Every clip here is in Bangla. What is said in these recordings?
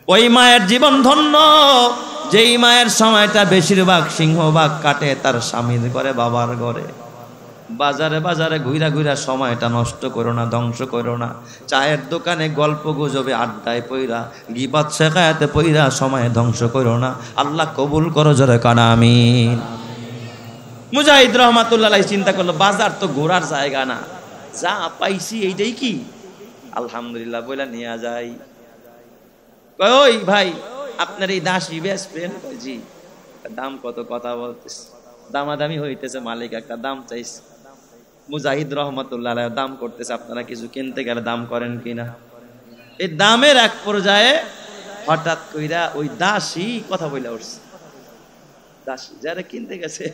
ওই মায়ের জীবন ধন্য, যেই মায়ের সময়টা বেশিরভাগ সিংহভাগ কাটে তার স্বামীর ঘরে, বাবার ঘরে। বাজারে বাজারে ঘুরা ঘুরা সময়টা নষ্ট করো না, ধ্বংস করো না। চায়ের দোকানে গল্প গুজবে আড্ডায় পইরা, গীবত শেখায়াতে পইরা সময় ধ্বংস করো না। আল্লাহ কবুল করো, জোরে কানা আমিন। মুজাহিদ রহমাতুল্লাহ আলাইহি চিন্তা করলো, বাজার তো ঘোরার জায়গা না, যা পাইছি এইটাই কি আলহামদুলিল্লাহ বলে নিয়ে যাই। ওই ভাই, আপনার এই দাসী বেচবেন? জি। দাম কত? কথা বলতেছে, দামাদামি হইতেছে, মালিক একটা দাম চাইছে। মুজাহিদ রহমাতুল্লাহ আলাইহি দাম করতেছে, আপনারা কিছু কিনতে গেলে দাম করেন কিনা। এই দামের এক পর্যায়ে হঠাৎ কইরা ওই দাসী কথা বলে উঠছে। দাসী যারা কিনতে গেছে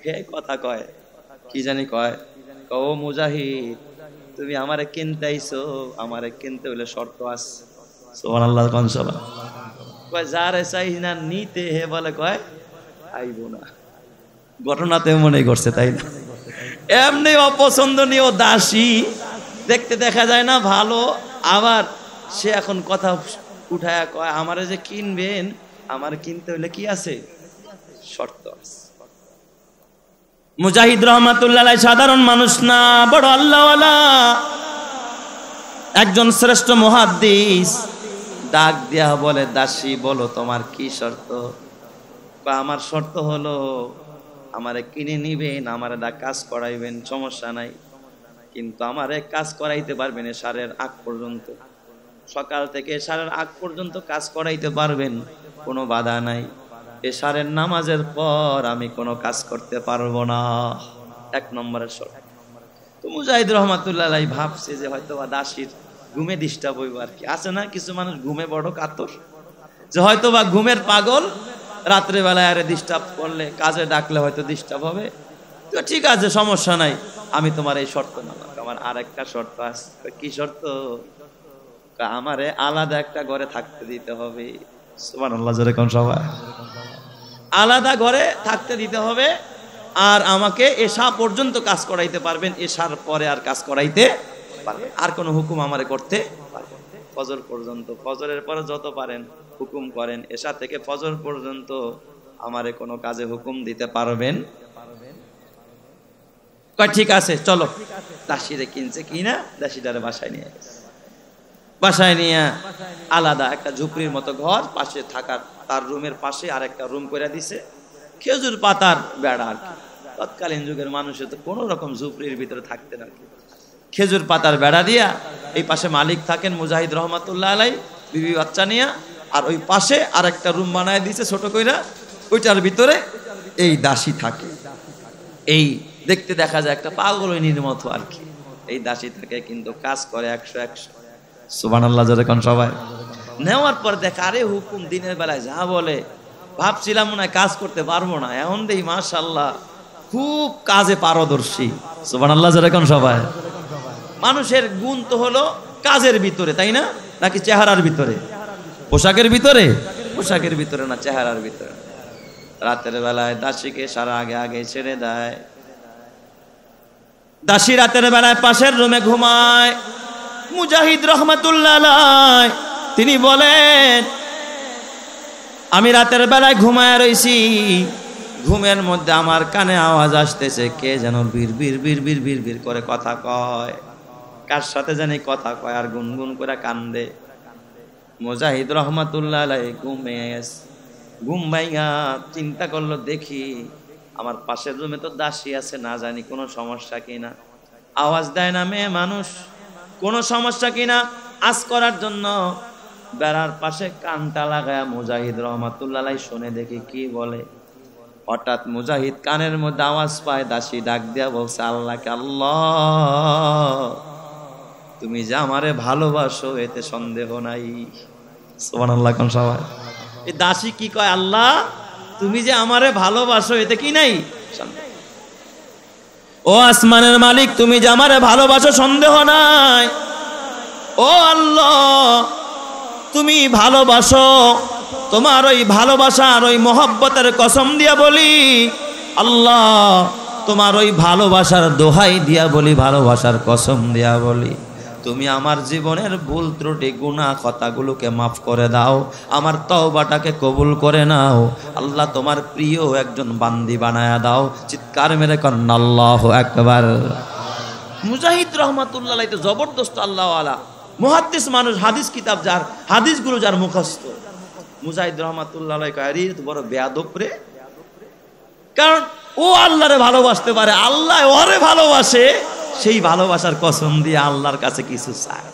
হে কথা কয়, কি জানি কয়, ও মুজাহিদ তুমি আমারে কিনতে আইছো, আমারে কিনতে হইলে শর্ত আছে। সুবহানাল্লাহ কোন সবা কয় যারে চাই না নিতে, হে বলে কয় আইবো না। ঘটনাতে মনে করছে, তাই না? এমনি অপছন্দনীয় দাসী, দেখতে দেখা যায় না ভালো, আবার সে এখন কথা উঠায়া কয় আমারে যে কিনবেন, আমার কিনতে হইলে কি আছে, শর্ত আছে। মুজাহিদ রহমাতুল্লাহ আলাইহি সাধারণ মানুষ না, বড় আল্লাহওয়ালা একজন শ্রেষ্ঠ মুহাদ্দিস। ডাক দিয়া বলে, দাসী বলো তোমার কি শর্ত? আমার শর্ত হলো আমারে কিনে নিবেন, আমার কাজ করাইবেন, সমস্যা নাই, কিন্তু আমারে কাজ করাইতে পারবেন এশারের আগ পর্যন্ত। সকাল থেকে এশারের আগ পর্যন্ত কাজ করাইতে পারবেন, কোনো বাধা নাই। এশারের নামাজের পর আমি কোনো কাজ করতে পারবো না, 1 নম্বরের শর্ত। তো মুজাহিদ রহমাতুল্লাহ আলাইহি ভাবছে যে হয়তো বা দাসীর ঘুমে ডিস্টার্ব হইব আর কি। আছে না কিছু মানুষ ঘুমে বড় কাতর, যে হয়তো বা ঘুমের পাগল, রাত্রে বেলায় আরে ডিস্টার্ব করলে, কাজে ডাকলে হয়তো ডিস্টার্ব হবে। তো ঠিক আছে, সমস্যা নাই, আমি তোমার এই শর্ত মানলাম। আমার আরেকটা শর্ত আছে। কি শর্ত? আমারে আলাদা একটা ঘরে থাকতে দিতে হবে। সুবহানাল্লাহ, জোরে কোন সবাই। আলাদা ঘরে থাকতে দিতে হবে, আর আমাকে এশা পর্যন্ত কাজ করাইতে পারবেন, এশার পরে আর কাজ করাইতে পারবেন, আর কোনো হুকুম আমারে করতে পারবেন। ফজর পর্যন্ত, ফজরের পরে যত পারেন হুকুম করেন, এশা থেকে ফজর পর্যন্ত আমারে কোনো কাজে হুকুম দিতে পারবেন। কয় ঠিক আছে চলো। দাসীরে কিনছে কিনা, দাসীটারে বাসায় নিয়ে গেছে। বাসায় নিয়ে আলাদা একটা ঝুপড়ির মতো ঘর, পাশে থাকার, তার রুমের পাশে আর একটা রুম করে দিছে, খেজুর পাতার বেড়া আর কি। তৎকালীন যুগের মানুষের তো কোনো রকম ঝুপড়ির ভিতরে থাকতেন আর কি। খেজুর পাতার বেড়া দিয়া, এই পাশে মালিক থাকেন মুজাহিদ রহমাতুল্লাহ আলাইহি বিবি বাচ্চা নিয়া, আর ওই পাশে আর একটা রুম বানায় দিছে ছোট কইরা, ওইটার ভিতরে এই দাসী থাকে। এই দেখতে দেখা যায় একটা পাগলিনীর মতো আর কি। এই দাসী থাকে কিন্তু কাজ করে 100। সুবহানাল্লাহ, জোরে কোন সবাই। নেওয়ার পর দেখা, আরে হুকুম দিনের বেলায় যা বলে, ভাবছিলাম মনে হয় কাজ করতে পারবো না, এখন দেই মাশাআল্লাহ খুব কাজে পারদর্শী। সুবহানাল্লাহ, জোরে কোন সবাই। মানুষের গুণ তো হলো কাজের ভিতরে, তাই না? নাকি চেহারার ভিতরে? পোশাকের ভিতরে? পোশাকের ভিতরে না, চেহারার ভিতরে। রাতের বেলায় দাসীকে সারা আগে আগে ছেড়ে দেয়। দাসী রাতের বেলায় পাশের রুমে ঘুমায়। মুজাহিদ রহমাতুল্লাহ আলাইহি তিনি বলেন, আমি রাতের বেলায় ঘুমায় রইছি, ঘুমের মধ্যে আমার কানে আওয়াজ আসতেছে, কে যেন বীর বীর বীর বীর বীর বীর করে কথা কয়, কার সাথে জানি কথা কয়, আর গুনগুন করে কান্দে। মুজাহিদ রহমাতুল্লাহ আলাইহি ঘুম ভাইঙা চিন্তা করলো, দেখি আমার পাশের রুমে তো দাসী আছে, না জানি কোনো সমস্যা কিনা। আওয়াজ দেয় না মেয়ে মানুষ, কোনো সমস্যা কিনা আজ করার জন্য বেড়ার পাশে কানটা লাগায় মুজাহিদ রহমাতুল্লাহ আলাইহি শুনে, দেখি কি বলে। হঠাৎ মুজাহিদ কানের মধ্যে আওয়াজ পায়, দাসী ডাক দিয়া বলছে আল্লাহকে, আল্লাহ তুমি যে আমারে ভালোবাসো এতে সন্দেহ নাই। সুবহানাল্লাহ কোন সবাই। এই দাসী কি কয়, আল্লাহ তুমি যে আমারে ভালোবাসো এতে কি নাই সন্দেহ। ও আসমানের মালিক, তুমি যে আমারে ভালোবাসো সন্দেহ নাই। ও আল্লাহ তুমি ভালোবাসো, তোমার ওই ভালোবাসার ওই মহব্বতের কসম দিয়া বলি, আল্লাহ তোমার ওই ভালোবাসার দোহাই দিয়া বলি, ভালোবাসার কসম দিয়া বলি, তুমি আমার জীবনের ভুল ত্রুটি গুনাহ খাতাগুলোকে মাফ করে দাও, আমার তওবাটাকে কবুল করে নাও। আল্লাহ তোমার প্রিয় একজন বান্দি বানায়া দাও। চিৎকার মেরে কন্না আল্লাহু আকবার। মুজাহিদ রহমাতুল্লাহ আলাইহি তো জবরদস্ত আল্লাহ ওয়ালা মুহাদ্দিস মানুষ, হাদিস কিতাব যার, হাদিসগুলো যার মুখস্থ। মুজাহিদ রহমাতুল্লাহ আলাইহি কয় তো বড় বেয়াদব রে, কারণ ও আল্লাহরে ভালোবাসতে পারে, আল্লাহ ওরে ভালোবাসে, সেই ভালোবাসার কসম দিয়ে আল্লাহর কাছে কিছু চায়।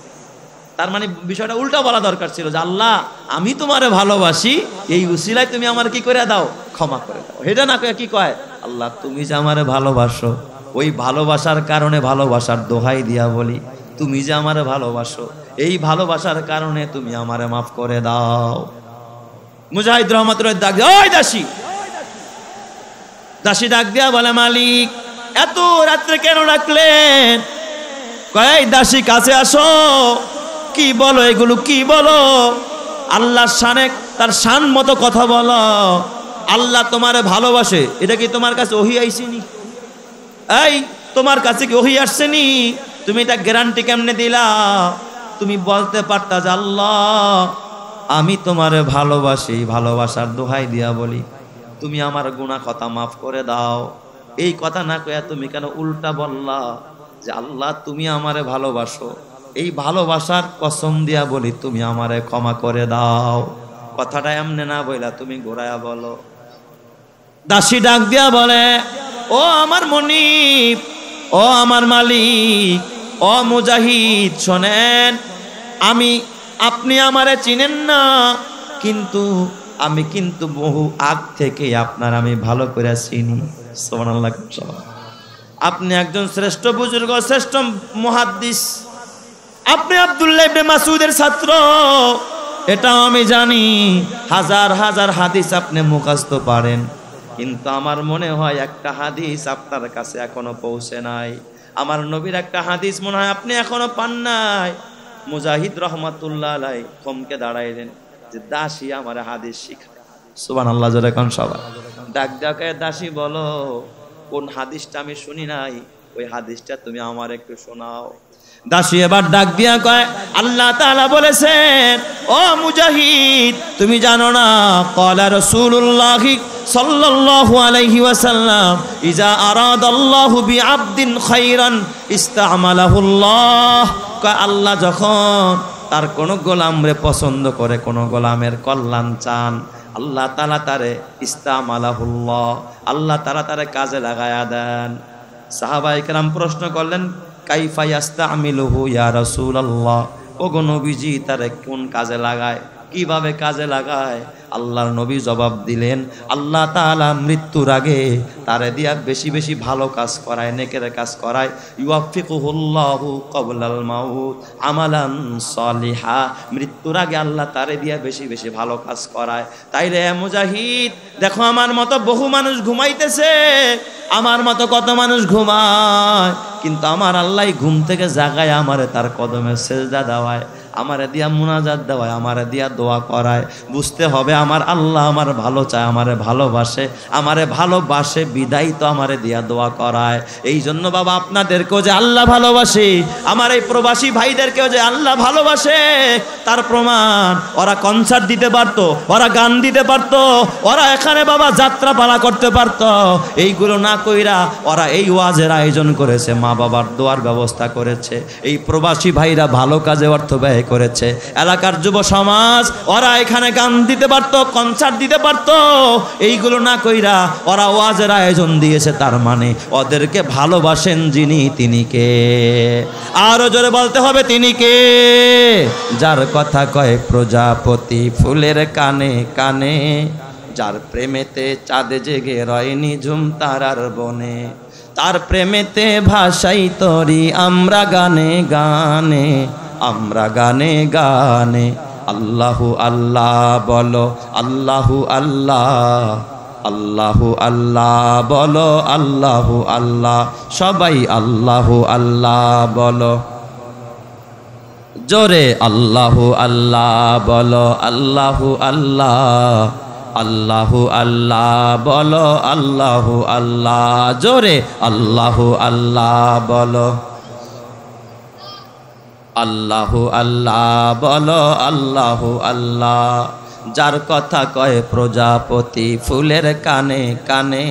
তার মানে বিষয়টা উল্টা বলা দরকার ছিল যে আল্লাহ আমি তোমারে ভালোবাসি, এই উসিলায় তুমি আমার কি করে দাও, ক্ষমা করে দাও। এটা না কয়ে কি কয়, আল্লাহ তুমি যে আমারে ভালোবাসো, ওই ভালোবাসার কারণে ভালোবাসার দোহাই দিয়া বলি, তুমি যে আমারে ভালোবাসো, এই ভালোবাসার কারণে তুমি আমারে মাফ করে দাও। মুজাহিদ রহমাতুল্লাহ ডাক দিয়ে, ওই দাসী, দাসী ডাক দিয়া বলে, মালিক এত রাত্রে কেন ডাকলেন? কয় দাসী কাছে আসো, কি বলো এগুলো, কি বলো? আল্লাহর শানে, তার শান মতো কথা বলো। আল্লাহ তোমারে ভালোবাসে, এটা কি তোমার কাছে ওহী আইসেনি? এই তোমার কাছে কি ওহী আসছেনি? তুমি এটা গ্যারান্টি কেমনে দিলা? তুমি বলতে পারতা যে আল্লাহ আমি তোমারে ভালোবাসি, ভালোবাসার দোহাই দিয়া বলি তুমি আমার গুনাহ খাতা মাফ করে দাও। এই কথা না কইয়া তুমি কেন উল্টা বললা যে আল্লাহ তুমি আমারে ভালোবাসো, এই ভালোবাসার কসম দিয়া বলি তুমি আমারে ক্ষমা করে দাও। কথাটা এমনে না বইলা তুমি ঘোরায়া বলো। দাসী ডাক দিয়া বলে, ও আমার মনিব, ও আমার মালিক, ও মুজাহিদ, শোনেন, আপনি আমারে চিনেন না, কিন্তু আমি কিন্তু বহু আগ থেকে আপনার আমি ভালো করে চিনি। সুবহানাল্লাহ। আপনি একজন শ্রেষ্ঠ বুজুর্গ, শ্রেষ্ঠ মুহাদ্দিস, আপনি আব্দুল্লাহ ইবনে মাসউদের ছাত্র, এটাও আমি জানি। হাজার হাজার হাদিস আপনি মুখস্থ পারেন, কিন্তু আমার মনে হয় একটা হাদিস আপনার কাছে এখনো পৌঁছে নাই। আমার নবীর একটা হাদিস মনে হয় আপনি এখনো পান নাই। মুজাহিদ রহমাতুল্লাহ আলাইহি থমকে দাঁড়াইলেন যে দাসী আমার হাদিস শিখায়। সুবহানাল্লাহ জোরে কোন সবাই। ডাক ডাকে, দাসী বলো কোন হাদিসটা আমি শুনি নাই, ওই হাদিসটা তুমি আমার একটু শোনাও। দাসী এবার ডাক দিয়া কয়, আল্লাহ তাআলা বলেছেন, ও মুজাহিদ তুমি জানো না, ক্বালা রাসূলুল্লাহ সাল্লাল্লাহু আলাইহি ওয়াসাল্লাম, ইজা আরাদাল্লাহু বিআবদিন খায়রান ইস্তা'মালাহুল্লাহ। কয় আল্লাহ যখন তার কোন গোলামরে পছন্দ করে, কোন গোলামের কল্যাণ চান, আল্লাহ তাআলা তারে ইস্তা'মালাহুল্লাহ, আল্লাহ তাআলা তারে কাজে লাগায়া দেন। সাহাবায়ে কেরাম প্রশ্ন করলেন, কাইফা ইয়াস্তামিলুহু ইয়া রাসূলুল্লাহ, ওগো নবীজি তারে কোন কাজে লাগায়, কিভাবে কাজে লাগায়? আল্লাহর নবী জবাব দিলেন, আল্লাহ তাআলা মৃত্যুর আগে তারে দিয়া বেশি বেশি ভালো কাজ করায়, নেকের কাজ করায়। ইউয়াফিকুহুল্লাহু ক্বাবলাল মাউত আমালান সলিহা, মৃত্যুর আগে আল্লাহ তারে দিয়া বেশি বেশি ভালো কাজ করায়। তাইলে মুজাহিদ দেখো, আমার মতো বহু মানুষ ঘুমাইতেছে, আমার মতো কত মানুষ ঘুমায়, কিন্তু আমার আল্লাহ ঘুম থেকে জাগায় আমারে তার কদমে সেজদা দেওয়ায়, আমারে দিয়া মুনাজাত দেওয়ায়, আমারে দিয়া দোয়া করায়। বুঝতে হবে আমার আল্লাহ আমার ভালো চায়, আমারে ভালোবাসে, আমারে ভালোবাসে বিদায় তো আমারে দিয়া দোয়া করায়। এই জন্য বাবা আপনাদেরকেও যে আল্লাহ ভালোবাসে, আমার এই প্রবাসী ভাইদেরকেও যে আল্লাহ ভালোবাসে, তার প্রমাণ ওরা কনসার্ট দিতে পারতো, ওরা গান দিতে পারতো, ওরা এখানে বাবা যাত্রা পালা করতে পারতো। এইগুলো না কইরা ওরা এই ওয়াজের আয়োজন করেছে, মা বাবার দোয়ার ব্যবস্থা করেছে, এই প্রবাসী ভাইরা ভালো কাজে অর্থ ব্যয় করেছে। এলাকার যুব সমাজ ওরা এখানে গান দিতে পারতো, কনসার্ট দিতে পারতো, এইগুলো না কইরা ওরা ওয়াজের আয়োজন দিয়েছে। তার মানে ওদেরকে ভালোবাসেন যিনি, তিনি কে? আরো জোরে বলতে হবে, তিনি কে? যার কথা কয় প্রজাপতি ফুলের কানে কানে, যার প্রেমেতে চাঁদ জেগে রয়নি ঝুম তারার বনে, তার প্রেমেতে ভাষাই তরি আমরা গানে গানে, আমরা গানে গানে। আল্লাহু আল্লাহ বলো, আল্লাহু আল্লাহ, আল্লাহু আল্লাহ বলো, আল্লাহু আল্লাহ, সবাই আল্লাহু আল্লাহ বলো জোরে, আল্লাহু আল্লাহ বলো, আল্লাহু আল্লাহ, আল্লাহু আল্লাহ বলো, আল্লাহু আল্লাহ জোরে, আল্লাহু আল্লাহ বলো। আল্লাহু আল্লাহ বলো আল্লাহু আল্লাহ। যার কথা কয় প্রজাপতি ফুলের কানে কানে,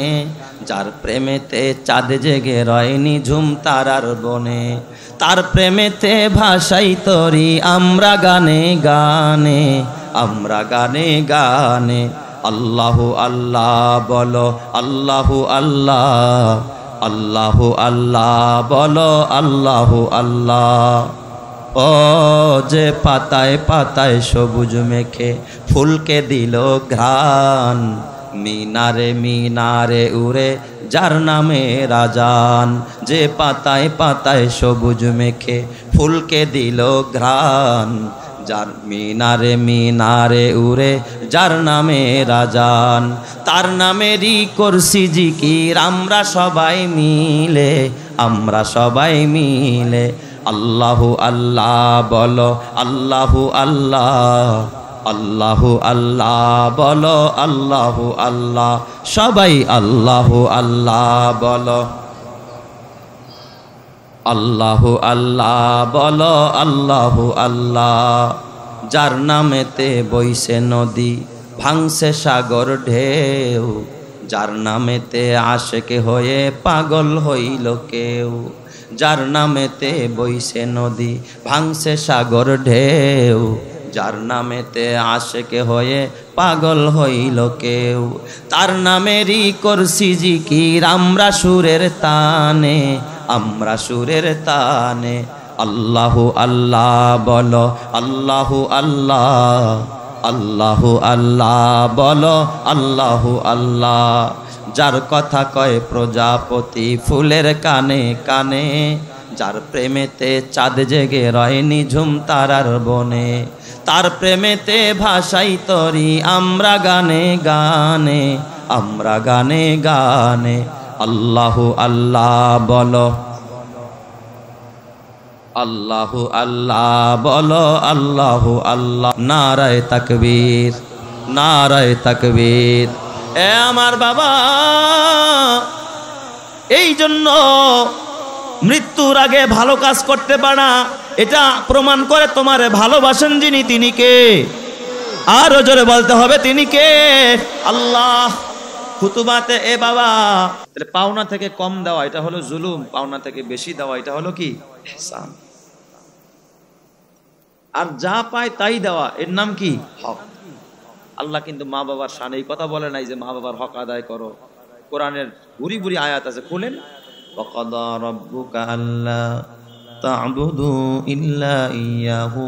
যার প্রেমেতে চাঁদ জেগে রয় নিঝুম তারার বনে, তার প্রেমেতে ভাষাই তরি আমরা গানে গানে, আমরা গানে গানে। আল্লাহু আল্লাহ বলো আল্লাহু আল্লাহ, আল্লাহু আল্লাহ বলো আল্লাহু আল্লাহ। ও যে পাতায় পাতায় সবুজ মেখে ফুলকে দিল ঘ্রাণ, মিনারে মিনারে উড়ে যার নামে রাজান। যে পাতায় পাতায় সবুজ মেখে ফুলকে দিল ঘ্রাণ, যার মিনারে মিনারে উড়ে যার নামে রাজান। তার নামেরই করছি জিকির আমরা সবাই মিলে, আমরা সবাই মিলে। আল্লাহু আল্লাহ বলো আল্লাহু আল্লাহ, আল্লাহু আল্লাহ বলো আল্লাহু আল্লাহ। সবাই আল্লাহু আল্লাহ বলো, আল্লাহু আল্লাহ বলো আল্লাহু আল্লাহ। যার নামেতে বইছে নদী ভাঙছে সাগর ঢেউ, যার নামেতে আশেকে হয়ে পাগল হইল কেউ। যার নামেতে বইছে নদী ভাঙছে সাগর ঢেউ, যার নামেতে আশেকে হয়ে পাগল হইল কেউ। তার নামেরই করছি জিকির আমরা সুরের তানে, আমরা সুরের তানে। আল্লাহু আল্লাহ বলো আল্লাহু আল্লাহ, আল্লাহু আল্লাহ বলো আল্লাহু আল্লাহ। যার কথা কয় প্রজাপতি ফুলের কানে কানে, যার প্রেমেতে চাঁদ জেগে রয় নিঝুম তারার বনে, তার প্রেমেতে ভাষাই তরি আমরা গানে গানে, আমরা গানে গানে। আল্লাহু আল্লাহ বলো, আল্লাহু আল্লাহ বলো আল্লাহু আল্লাহ। নারায়ে তাকবীর, নারায়ে তাকবীর। এ আমার বাবা, এই জন্য মৃত্যুর আগে ভালো কাজ করতে পারা, এটা প্রমাণ করে তোমারে ভালোবাসেন যিনি তিনি কে? আরো জোরে বলতে হবে তিনি কে? আল্লাহ। খুতুবাতে এ বাবা, পাওনা থেকে কম দেওয়া এটা হলো জুলুম, পাওনা থেকে বেশি দেওয়া এটা হলো কি? ইহসান। আর যা পায় তাই দেওয়া এর নাম কি? হক। আল্লাহ কিন্তু মা বাবার শানে এই কথা বলে নাই যে মা বাবার হক আদায় করো। কোরআনের বুড়ি বুড়ি আয়াত আছে, খুলেন। ওয়াকাদা রাব্বুকা আল্লা তা'বুদু ইল্লা ইয়াহু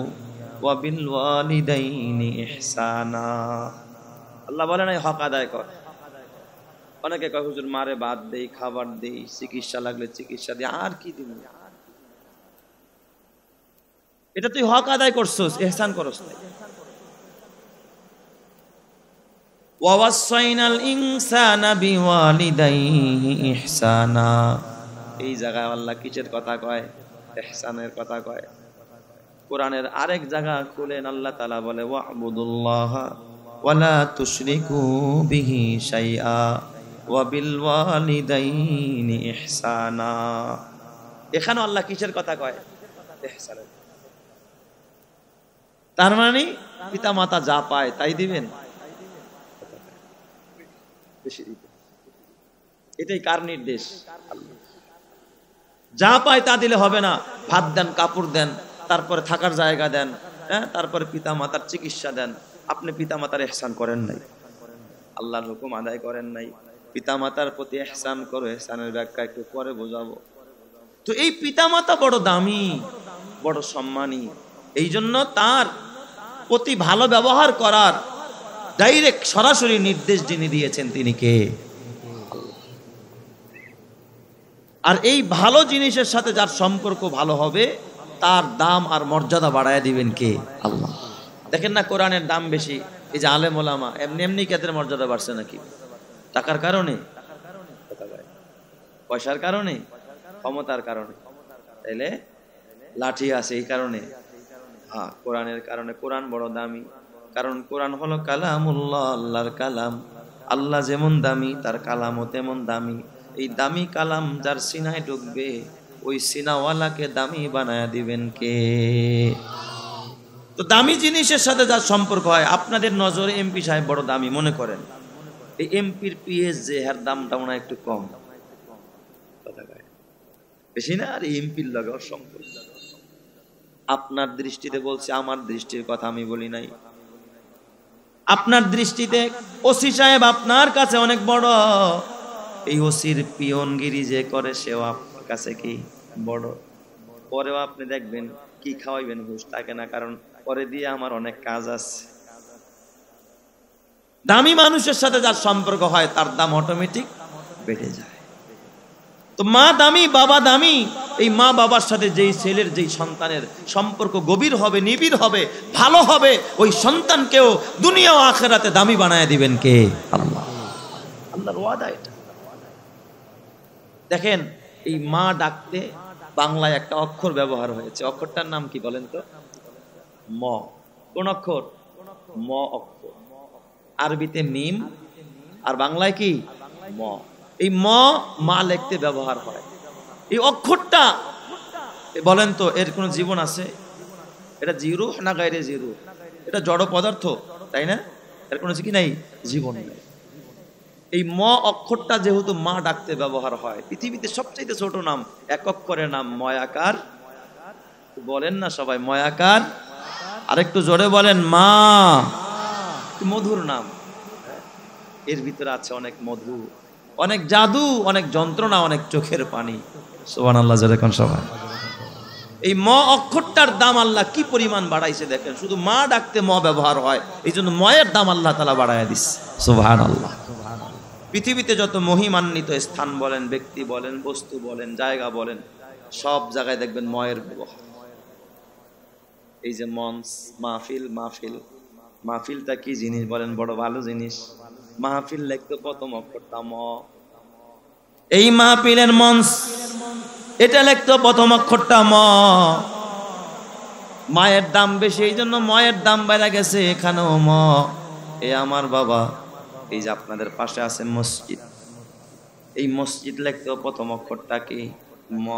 ওয়া বিল ওয়ালিদাইনি ইহসানা। আল্লাহ বলে নাই হক আদায় কর। অনেকে কয় হুজুর মারে ভাত দেই, খাবার দেই, চিকিৎসা লাগলে চিকিৎসা দিই, আর কি দিব? এটা তুই হক আদায় করছস, ইহসান করস না। ওয়াসাইনাল ইনসানা বিওয়ালিদাইহি ইহসানা। এই জায়গায় আল্লাহ কিসের কথা কয়? ইহসানের কথা কয়। কোরআনের আরেক জায়গা খুলেন, আল্লাহ তাআলা বলে ওয়া'বুদুল্লাহা ওয়ালা তুশরিকু বিহি শাইআ ওয়া বিল ওয়ালিদাইনি ইহসানা। এখানে আল্লাহ কিসের কথা কয়? ইহসানের। তার মানে পিতা মাতা যা পায় তাই দিবেন, এটাই কার নির্দেশ? আল্লাহ। যা পায় তা দিলে হবে না। ভাত দেন, কাপড় দেন, তারপরে থাকার জায়গা দেন, হ্যাঁ, তারপরে পিতা মাতার চিকিৎসা দেন। আপনি পিতা মাতার ইহসান করেন নাই, আল্লাহর হুকুম আদায় করেন নাই। পিতা মাতার প্রতি ইহসান করো, ইহসানের ব্যাখ্যা একটু পরে বোঝাবো। তো এই পিতা মাতা বড় দামি, বড় সম্মানী। এই জন্য তার প্রতি ভালো ব্যবহার করার ডাইরেক্ট সরাসরি নির্দেশ যিনি দিয়েছেন তিনি কে? আর এই ভালো জিনিসের সাথে যার সম্পর্ক ভালো হবে তার দাম আর মর্যাদা বাড়ায় দিবেন কে? আল্লাহ। দেখেন না কোরআনের দাম বেশি, এই যে আলেম ওলামা এমনি এমনি কাদের মর্যাদা বাড়ছে নাকি? টাকার কারণে, পয়সার কারণে, ক্ষমতার কারণে? তাইলে লাঠি আছে এই কারণে? হ্যাঁ, কোরআনের কারণে। কোরআন বড় দামি, কারণ কোরআন হলো কালামুল্লাহ, আল্লাহর কালাম। আল্লাহ যেমন দামি তার কালামও তেমন দামি। এই দামি কালাম যার সিনায় ঢুকবে ওই সিনাওয়ালাকে দামি বানায় দিবেন কে? তো দামি জিনিসের সাথে যার সম্পর্ক হয়, আপনাদের নজরে এমপি সাহেব বড় দামি মনে করেন, এই এমপির পিএস যে এর দামটা মনে হয় একটু কম, বেশি না? আর এমপির লগে ওর সম্পর্ক, আপনার দৃষ্টিতে বলছি, আমার দৃষ্টির কথা আমি বলি নাই। আপনার দৃষ্টিতে ওসি সাহেব আপনার কাছে অনেক বড়, এই ওসির পিয়নগিরি যে করে সেও আপনার কাছে কি বড়। পরেও আপনি দেখবেন কি খাওয়াইবেন হুঁশ থাকে না, কারণ পরে দিয়ে আমার অনেক কাজ আছে। দামি মানুষের সাথে যার সম্পর্ক হয় তার দাম অটোমেটিক বেড়ে যায়। তো মা দামি, বাবা দামি, এই মা বাবার সাথে যেই ছেলের যেই সন্তানের সম্পর্ক গভীর হবে, নিবিড় হবে, ভালো হবে, ওই সন্তানকেও দুনিয়া ও আখিরাতে দামি বানায় দিবেন কে? আল্লাহ। আল্লাহর ওয়াদা এটা। দেখেন, এই মা ডাকতে বাংলায় একটা অক্ষর ব্যবহার হয়েছে, অক্ষরটার নাম কি বলেন তো? ম। কোন অক্ষর? ম অক্ষর। আরবিতে মিম, আর বাংলায় কি? ম। এই ম মা লিখতে ব্যবহার হয়। এই অক্ষরটা বলেন তো এর কোন জীবন আছে? এটা জিরু না গায়রে জিরু? এটা জড় পদার্থ, তাই না? এর কোনো কি নাই? জীবন নাই। এই ম অক্ষরটা যেহেতু মা ডাকতে ব্যবহার হয়, পৃথিবীতে সবচেয়ে ছোট নাম, এক অক্ষরের নাম ময়াকার। বলেন না সবাই ময়াকার? আরেকটু জোরে বলেন মা। মধুর নাম, এর ভিতরে আছে অনেক মধু, অনেক জাদু, অনেক যন্ত্রণা, অনেক চোখের পানি। সুবহানাল্লাহ জোরে কোন সবাই। এই ম অক্ষরটার দাম আল্লাহ কি পরিমাণ বাড়াইছে দেখেন, শুধু মা ডাকতে ম ব্যবহার হয়, এই জন্য ময়ের দাম আল্লাহ তাআলা বাড়ায় দিচ্ছে। সুবহানাল্লাহ। পৃথিবীতে যত মহিমান্বিত স্থান বলেন, ব্যক্তি বলেন, বস্তু বলেন, জায়গা বলেন, সব জায়গায় দেখবেন ময়ের ব্যবহার। এই যে মঞ্চ, মাহফিল, মাহফিল, মাহফিলটা কি জিনিস বলেন? বড় ভালো জিনিস। মাহফিল লিখতে প্রথম অক্ষরটা ম। এই মাহফিলের মঞ্চ, এটা লিখতে প্রথম অক্ষরটা ম। মায়ের দাম বেশি, এই জন্য ময়ের দাম বেড়ে গেছে, এখানেও ম। এ আমার বাবা, এই যে আপনাদের পাশে আছে মসজিদ, এই মসজিদ লিখতে প্রথম অক্ষরটা কি? ম।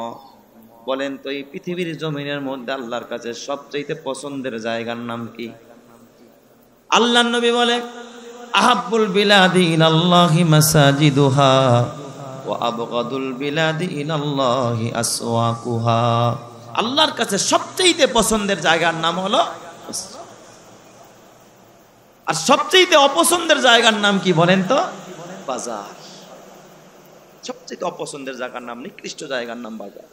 বলেন তো এই পৃথিবীর জমিনের মধ্যে আল্লাহর কাছে সবচেয়ে পছন্দের জায়গার নাম কি? আল্লাহর নবী বলে আহাব্বুল বিলাদি ইলাল্লাহি মাসাজিদুহা ওয়া আবগাদুল বিলাদি ইলাল্লাহি আসওয়াকুহা। আল্লাহর কাছে সবচেয়ে পছন্দের জায়গার নাম হলো মসজিদ। আর সবচেয়ে অপছন্দের জায়গার নাম কি বলেন তো? বাজার। সবচেয়ে অপছন্দের জায়গার নাম, নিকৃষ্ট জায়গার নাম বাজার।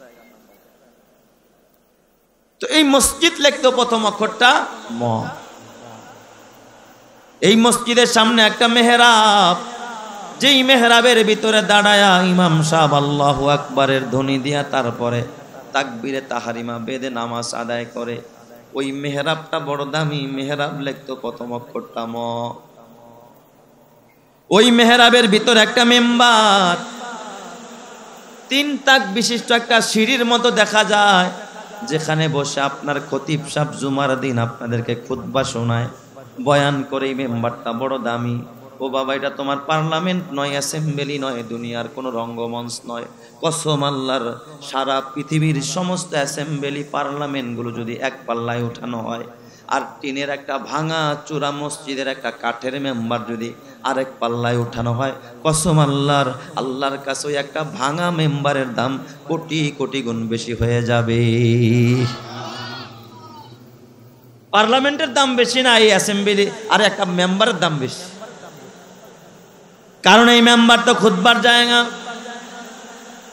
তো এই মসজিদ লিখতে প্রথম অক্ষরটা ম। এই মসজিদের সামনে একটা মেহরাব, যেই মেহরাবের ভিতরে দাঁড়ায়া ইমাম সাহেব আল্লাহু আকবারের ধ্বনি দিয়া তারপরে তাকবীরে তাহারিমা বেদে নামাজ আদায় করে, ওই মেহরাবটা বড় দামি মেহরাব লিখতো প্রথম অক্ষরটা ম। ওই মেহরাবের ভিতরে একটা মেম্বার, 3 তাক বিশিষ্ট একটা সিঁড়ির মতো দেখা যায়, যেখানে বসে আপনার খতিব সাহেব জুমার দিন আপনাদেরকে খুতবা শোনায়, বয়ান করে। এই মেম্বারটা বড় দামি। ও বাবা, এটা তোমার পার্লামেন্ট নয়, অ্যাসেম্বলি নয়, দুনিয়ার কোনো রঙ্গমঞ্চ নয়। কসম আল্লাহর, সারা পৃথিবীর সমস্ত অ্যাসেম্বলি পার্লামেন্টগুলো যদি এক পাল্লায় উঠানো হয়, আর টিনের একটা ভাঙা চূড়া মসজিদের একটা কাঠের মেম্বার যদি আরেক পাল্লায় উঠানো হয়, কসম আল্লাহর, আল্লাহর কাছে ওই একটা ভাঙা মেম্বারের দাম কোটি কোটি গুণ বেশি হয়ে যাবে। পার্লামেন্টের দাম বেশি না, এই অ্যাসেম্বলি আর একটা মেম্বারের দাম বেশি। কারণ এই মেম্বার তো খুতবার জায়গা,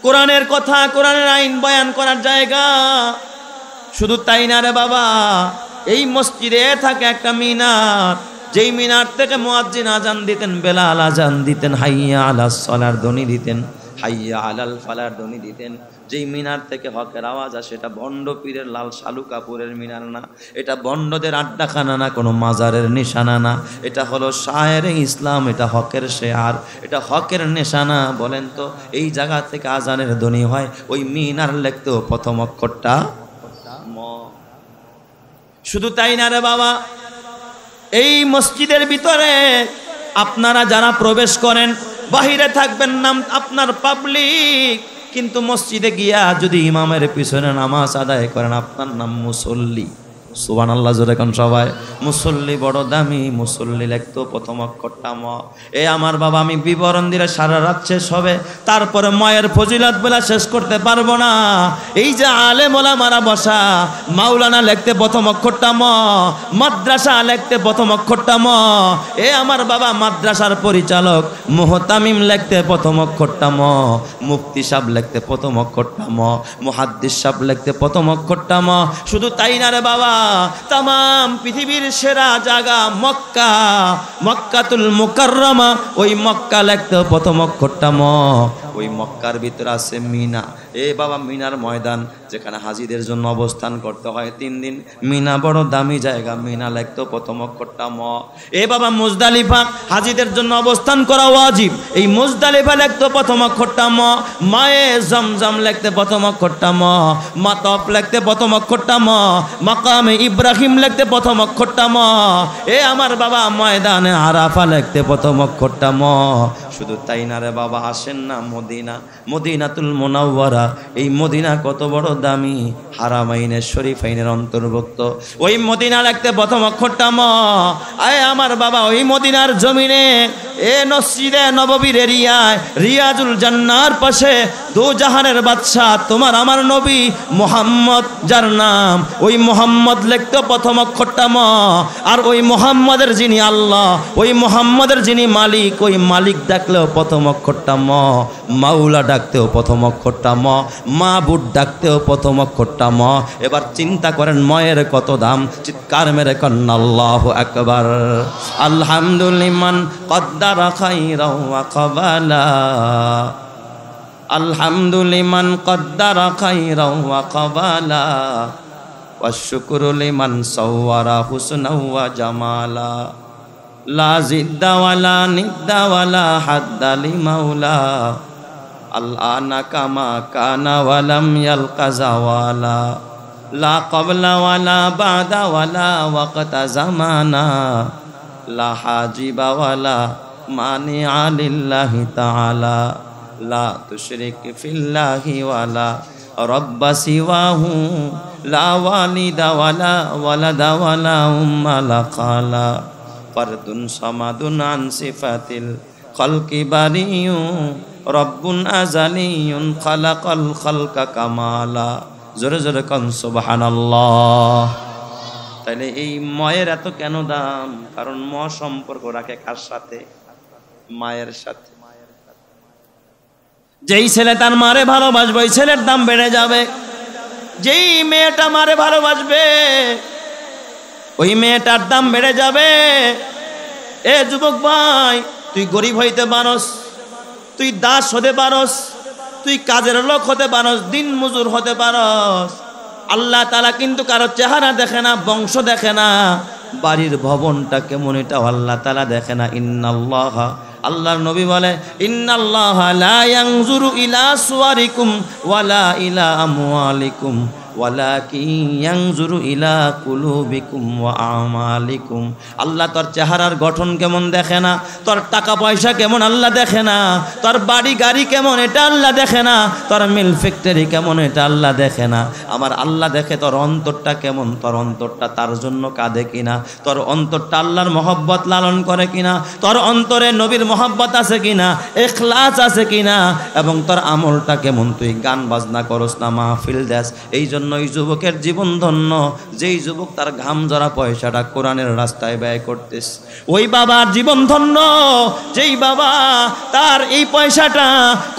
কোরআনের কথা, কোরআনের আইন বয়ান করার জায়গা। শুধু তাই না রে বাবা, এই মসজিদে থাকে একটা মিনার, যেই মিনার থেকে মুয়াজ্জিন আজান দিতেন, বেলাল আজান দিতেন, হাইয়া আলাস সালার ধ্বনি দিতেন, হাইয়া আলাল ফালার ধ্বনি দিতেন। যেই মিনার থেকে হকের আওয়াজ আসে, এটা ভণ্ড পীরের লাল শালু কাপুরের মিনার না, এটা ভণ্ডদের আড্ডাখানা না, কোনো মাজারের নিশানা না, এটা হলো শায়েরে ইসলাম, এটা হকের শেয়ার, এটা হকের নিশানা। বলেন তো এই জায়গা থেকে আজানের ধ্বনি হয়, ওই মিনার লিখতেও প্রথম অক্ষরটা ম। শুধু তাই না রে বাবা, এই মসজিদের ভিতরে আপনারা যারা প্রবেশ করেন, বাহিরে থাকবেন নাম আপনার পাবলিক, কিন্তু মসজিদে গিয়া যদি ইমামের পিছনে নামাজ আদায় করেন আপনার নাম মুসল্লি। সুবহানাল্লাহ জোরে কোন সবাই। মুসল্লি বড় দামি, মুসল্লি লিখতো প্রথম অক্ষরটা ম। এ আমার বাবা, আমি বিবরণ দিলে সারা রাত শেষ হবে, তারপরে মায়ের ফজিলত বলা শেষ করতে পারবো না। এই যে আলেম ওলামারা বসা, মাওলানা লিখতে প্রথম অক্ষরটা ম, মাদ্রাসা লিখতে প্রথম অক্ষরটা ম। এ আমার বাবা, মাদ্রাসার পরিচালক মুহতামিম লিখতে প্রথম অক্ষরটা ম, মুফতি সাহেব লিখতে প্রথম অক্ষরটা ম, মুহাদ্দিস সাহেব লিখতে প্রথম অক্ষরটা ম। শুধু তাই না রে বাবা, তামাম পৃথিবীর সেরা জায়গা মক্কা, মক্কাতুল মুকাররমা, ওই মক্কা লিখতে প্রথম অক্ষরটা ম। ওই মক্কার ভিতরে আছে মিনা। এ বাবা, মিনার ময়দান যেখানে হাজিদের জন্য অবস্থান করতে হয় 3 দিন। মিনা বড় দামি জায়গা, মিনা লিখতে প্রথম অক্ষরটা ম। এ বাবা, মুজদালিফা হাজিদের জন্য অবস্থান করা ওয়াজিব, এই মুজদালিফা লিখতে প্রথম অক্ষরটা ম। মায়ে জমজম লিখতে প্রথম অক্ষরটা ম, মাতফ লিখতে প্রথম অক্ষরটা ম, মাকামে ইব্রাহিম লিখতে প্রথম অক্ষরটা ম। এ আমার বাবা, ময়দানে আরাফা লিখতে প্রথম অক্ষরটা ম। শুধু তাই না রে বাবা, আসেন না মদিনা, মদিনাতুল মুনাওয়ারা। এই মদিনা কত বড় দামি, হারামাইনের শরীফাইনের অন্তর্ভুক্ত। ওই মদিনা লিখতে প্রথম অক্ষরটা ম। আয় আমার বাবা, ওই মদিনার জমিনে এ মসজিদে নববীর এরিয়ায় রিয়াজুল জান্নার পাশে দু জাহানের বাদশাহ তোমার আমার নবী মুহাম্মদ, যার নাম ওই মুহাম্মদ লিখতে প্রথম অক্ষরটা ম। আর ওই মুহাম্মদের যিনি আল্লাহ, ওই মুহাম্মদের যিনি মালিক, ওই মালিক ডাকলেও প্রথম অক্ষরটা ম, মাওলা ডাকতেও প্রথম অক্ষরটা ম, মাবুদ ডাকতেও প্রথম অক্ষরটা ম। এবার চিন্তা করেন ময়ের কত দাম, চিৎকার মেরে কন্ন আল্লাহু আকবার। আলহামদুলিল্লাহ কদ্দারা খাইরাও ওয়া কাবালা, আলহামদুলিল্লাহ কদ্দারা খাইরাও ওয়া কাবালা, ওয়াশ-শুকরু লিমান সাওয়ারা হুসনাও ওয়া জামালা, লা জিদ্দা ওয়ালা নিদ্দা ওয়ালা হাদ্দা লিমাওলা, আল-আনা কামা কানা ওয়ালাম ইয়ালকা জাওয়ালা, লা ক্বাবলা ওয়ালা বা'দা ওয়ালা ওয়াক্তা জামানা, লা হাজিবা ওয়ালা মানিআ লিল্লাহি তাআলা, লা তুশরিক ফিল্লাহি ওয়ালা রব্বা সিওয়াহু, লা ওয়ালিদা ওয়ালা ওয়ালাদা ওয়ালা উম্মা লা খালা, ফারদুন সামাদুন আন সিফাতিল খালকি বারিয়ু, রব্বুন আজালিয়ুন খালাকাল খালকা কামালা। জোরে জোরে কোন সুবহানাল্লাহ। তাহলে এই ময়ের এত কেন দাম? কারণ ম সম্পর্ক রাখে কার সাথে? মায়ের সাথে। যেই ছেলে তার মারে ভালোবাসবে ওই ছেলের দাম বেড়ে যাবে। যেই মেয়েটা মারে ভালোবাসবে ওই মেয়েটার দাম বেড়ে যাবে। এ যুবক ভাই, তুই গরিব হইতে পারস, তুই দাস হতে পারস, তুই কাজের লোক হতে পারস, দিন মজুর হতে পারস। আল্লাহ তাআলা কিন্তু কারো চেহারা দেখে না, বংশ দেখে না, বাড়ির ভবনটা কেমন এটাও আল্লাহ তাআলা দেখে না। ইন্নাল্লাহা, আল্লাহর নবী বলে, ইন্নাল্লাহা লা ইয়ানজুরু ইলা সুওয়ারিকুম ওয়ালা ইলা আমওয়ালিকুম ওয়ালাকিন ইয়ানজুরু ইলা কুলুবিকুম ওয়া আমালিকুম। আল্লাহ তোর চেহারার গঠন কেমন দেখে না, তোর টাকা পয়সা কেমন আল্লাহ দেখে না, তোর বাড়ি গাড়ি কেমন এটা আল্লাহ দেখে না, তোর মিল ফ্যাক্টরি কেমন এটা আল্লাহ দেখে না। আমার আল্লাহ দেখে তোর অন্তরটা কেমন, তোর অন্তরটা তার জন্য কাঁদে কিনা, তোর অন্তরটা আল্লাহর মহব্বত লালন করে কিনা, তোর অন্তরে নবীর মহব্বত আছে কিনা, ইখলাস আছে কিনা, এবং তোর আমলটা কেমন, তুই গান বাজনা করস না, মাহফিল দেস। এই জন্য ওই যুবকের জীবন ধন্য যেই যুবক তার ঘাম জরা পয়সাটা কোরআনের রাস্তায় ব্যয় করতেস। ওই বাবার জীবন ধন্য যেই বাবা তার এই পয়সাটা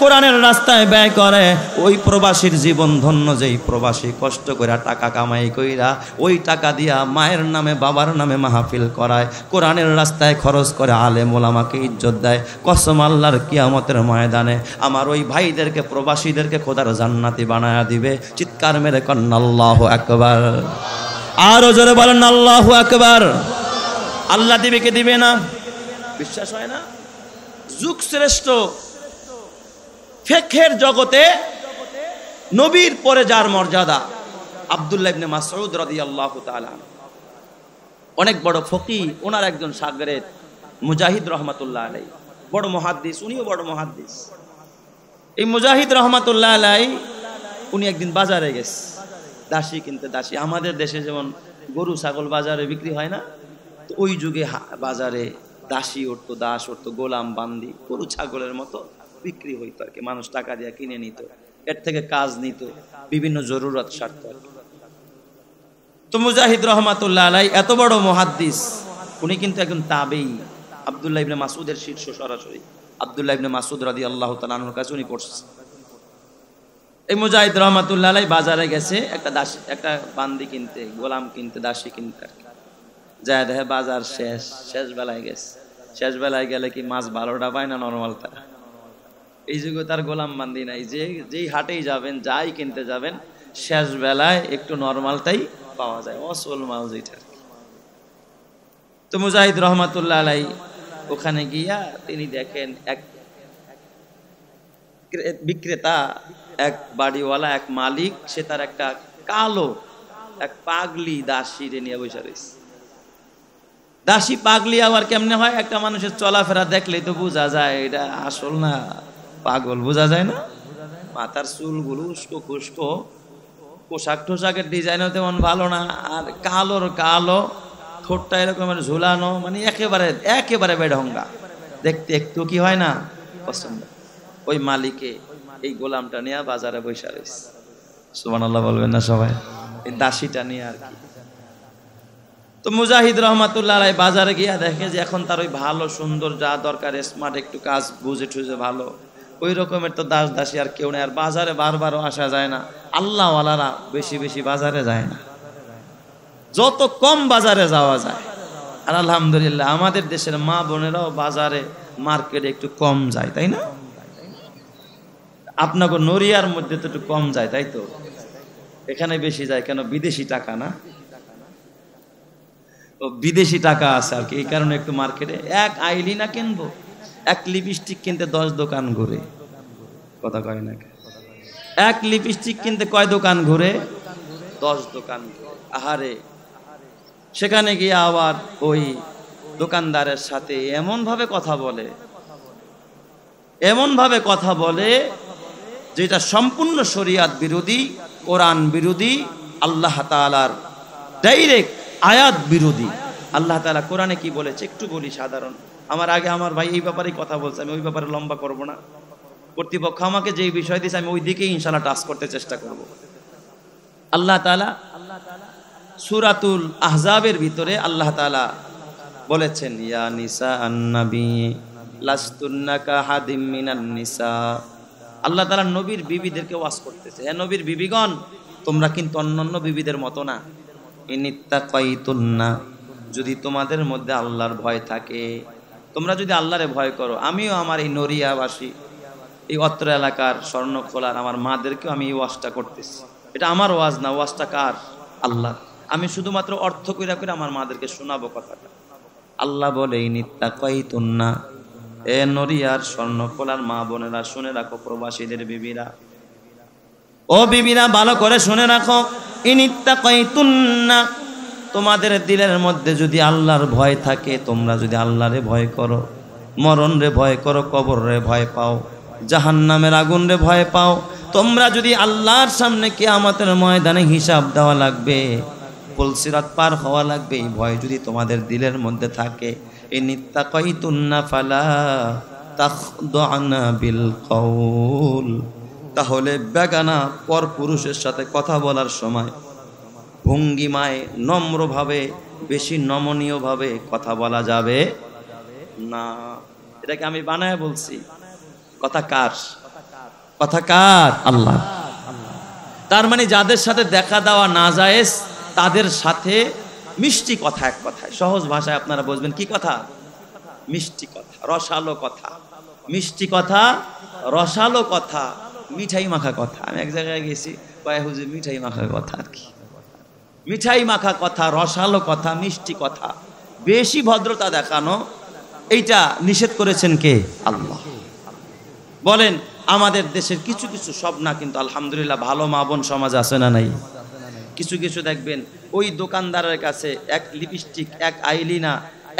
কোরআনের রাস্তায় ব্যয় করে। ওই প্রবাসীর জীবন ধন্য যেই প্রবাসী কষ্ট করে টাকা কামাই কইরা ওই টাকা দিয়া মায়ের নামে বাবার নামে মাহফিল করায়, কোরআনের রাস্তায় খরচ করে, আলেম ওলামাকে ইজ্জত দেয়। কসম আল্লাহর কিয়ামতের ময়দানে আমার ওই ভাইদেরকে, প্রবাসীদেরকে খোদার জান্নাতি বানায়া দিবে। চিৎকার মেরে কন্না আল্লাহু আকবার। আরো জোরে বলেন আল্লাহু আকবার। আল্লাহ দিবে কে দিবে না? বিশ্বাস হয় না? যুগ শ্রেষ্ঠ ফিকহের জগতে নবীর পরে যার মর্যাদা, আব্দুল্লাহ ইবনে মাসউদ রাদিয়াল্লাহু তাআলা, অনেক বড় ফকিহ। ওনার একজন শাগরেদ মুজাহিদ রহমাতুল্লাহ আলাইহি, বড় মুহাদ্দিস, উনিও বড় মুহাদ্দিস। এই মুজাহিদ রহমাতুল্লাহ আলাই উনি একদিন বাজারে গেছে দাসী কিনতে। দাসী আমাদের দেশে যেমন গরু ছাগল বাজারে বিক্রি হয় না, তো ওই যুগে বাজারে দাসী উঠতো, দাস উঠতো, গোলাম বান্দি গরু ছাগলের মতো বিক্রি হইতো আর কি। মানুষ টাকা দিয়ে কিনে নিত, এর থেকে কাজ নিত, বিভিন্ন জরুরত সারত। তো মুজাহিদ রহমাতুল্লাহ আলাই এত বড় মুহাদ্দিস, উনি কিন্তু একজন তাবেঈ। আব্দুল্লাহ ইবনে মাসউদের শিষ্য, সরাসরি আব্দুল্লাহ ইবনে মাসউদ রাদিয়াল্লাহু তাআলা আনহুর কাছে উনি পড়ছেন। এই মুজাহিদ রহমাতুল্লাহ আলাই বাজারে গেছে একটা দাসী, একটা বান্দি কিনতে, গোলাম কিনতে, দাসী কিনতে। যায় দেখে বাজার শেষ বেলায় গেছে। শেষ বেলায় গেলে কি মাছ ভালোটা পায় না নরমালটা? এই যুগে তার গোলাম বান্দি নাই, যেই হাটেই যাবেন, যাই কিনতে যাবেন, শেষ বেলায় একটু নরমালটাই পাওয়া যায়, অসল মাল যেটা। তো মুজাহিদ রহমাতুল্লাহ আলাই ওখানে গিয়া তিনি দেখেন এক বিক্রেতা, এক বাড়িওয়ালা, এক মালিক, সে তার একটা কালো এক পাগলি দাসী নিয়ে বসে রয়েছে। দাসী পাগলি আবার কেমনে হয়? একটা মানুষের চলাফেরা দেখলেই তো বোঝা যায় এটা আসল না পাগল, বোঝা যায় না? মাথার চুলগুলো উস্কো খুস্কো, পোশাক টোশাকের ডিজাইনও তেমন ভালো না, আর কালোর কালো, ঠোঁটটা এরকমের ঝুলানো, মানে একেবারে বেঢঙ্গা, দেখতে একটু কি হয় না পছন্দ। ওই মালিকে এই গোলামটা নিয়ে বাজারে বসে রয়েছে। সুবহানাল্লাহ বলবেন না সবাই? এই দাসীটা নিয়ে আর কি। তো মুজাহিদ রহমাতুল্লাহ আলাই বাজারে গিয়া দেখে যে এখন তার ওই ভালো সুন্দর যা দরকার, স্মার্ট, একটু কাজ বুঝে টুঝে ভালো, ওই রকমের তো দাস দাসী আর কেউ নেই। আর বাজারে বারবারও আসা যায় না, আল্লাহওয়ালারা বেশি বেশি বাজারে যায় না, যত কম বাজারে যাওয়া যায়। আর আলহামদুলিল্লাহ আমাদের দেশের মা বোনেরাও বাজারে মার্কেটে একটু কম যায়, তাই না? আপনাকে নড়িয়ার মধ্যে তো একটু কম যায়, তাই তো? এখানে বেশি যায় কেন? বিদেশি টাকা না, বিদেশি টাকা আছে আর কি, এই কারণে একটু মার্কেটে। এক আইলিনা কিনবো, এক লিপস্টিক কিনতে 10 দোকান ঘুরে, কথা কয় না? এক লিপস্টিক কিনতে কয় দোকান ঘুরে? 10 দোকান ঘুরে। আহারে, সেখানে গিয়ে আবার ওই দোকানদারের সাথে এমন ভাবে কথা বলে যেটা সম্পূর্ণ শরিয়াত বিরোধী, কোরআন বিরোধী, আল্লাহ তাআলার ডাইরেক্ট আয়াত বিরোধী। আল্লাহ তাআলা কোরআনে কি বলেছে একটু বলি সাধারণ। আমার ভাই এই ব্যাপারেই কথা বলছে, আমি ওই ব্যাপারে লম্বা করব না। কর্তৃপক্ষ আমাকে যেই বিষয় দিয়েছে আমি ওই দিকেই ইনশাআল্লাহ টাচ করতে চেষ্টা করব। আল্লাহ তাআলা সূরাতুল আহজাবের ভিতরে আল্লাহ তাআলা বলেছেন, ইয়া নিসা আন-নবী লাস্তুন্না কাহাদিম মিনান নিসা। আল্লাহ তাআলা নবীর বিবিদেরকে ওয়াজ করতেছে, হে নবীর বিবিগণ, তোমরা কিন্তু অন্যান্য বিবিদের মতো না। ইনিত্তাকাইতুন্না, যদি তোমাদের মধ্যে আল্লাহর ভয় থাকে, তোমরা যদি আল্লাহরে ভয় করো। আমিও আমার এই নড়িয়াবাসী, এই অত্র এলাকার স্বর্ণখোলার আমার মাদেরকেও আমি এই ওয়াজটা করতেছি। এটা আমার ওয়াজ না, ওয়াজটা কার? আল্লাহ। আমি শুধুমাত্র অর্থ কইরা করে আমার মাদেরকে শোনাবো কথাটা। আল্লাহ বলে, ইনিত্তাকাইতুন্না, এ নড়িয়ার স্বর্ণখোলার মা বোনেরা শুনে রাখো, প্রবাসীদের বিবিরা, ও বিবিরা ভালো করে শুনে রাখো। ইনিত্তাকাইতুন্না, তোমাদের দিলের মধ্যে যদি আল্লাহর ভয় থাকে, তোমরা যদি আল্লাহরে ভয় করো, মরণ রে ভয় করো, কবর রে ভয় পাও, জাহান্নামের আগুন রে ভয় পাও, তোমরা যদি আল্লাহর সামনে কিয়ামতের ময়দানে হিসাব দেওয়া লাগবে, পুলসিরাত পার হওয়া লাগবে, এই ভয় যদি তোমাদের দিলের মধ্যে থাকে, ইনিত্তাকাইতুন্না ফালা তাখদুনা বিল কওল, তাহলে বেগানা পর পুরুষের সাথে কথা বলার সময় ভঙ্গিমায় নম্রভাবে, বেশি নমনীয়ভাবে কথা বলা যাবে না। এটাকে আমি বানায় বলছি, কথা কার? কথা কার? আল্লাহ। তার মানে যাদের সাথে দেখা দেওয়া নাজায়েজ, তাদের সাথে মিষ্টি কথা, এক কথায় সহজ ভাষায় আপনারা বুঝবেন কি কথা? মিষ্টি কথা, রসালো কথা, মিষ্টি কথা, রসালো কথা, মিঠাই মাখা কথা। আমি এক জায়গায় গেছি, কয় হুজুর মিঠাই মাখা কথা আর কি, মিঠাই মাখা কথা, রসালো কথা, মিষ্টি কথা, বেশি ভদ্রতা দেখানো, এইটা নিষেধ করেছেন কে? আল্লাহ। বলেন আমাদের দেশের কিছু কিছু, সব না কিন্তু আলহামদুলিল্লাহ ভালো মা বোন সমাজ আছে না নাই? কিছু কিছু দেখবেন ওই দোকানদারের কাছে এক লিপস্টিক, এক আইলিনা,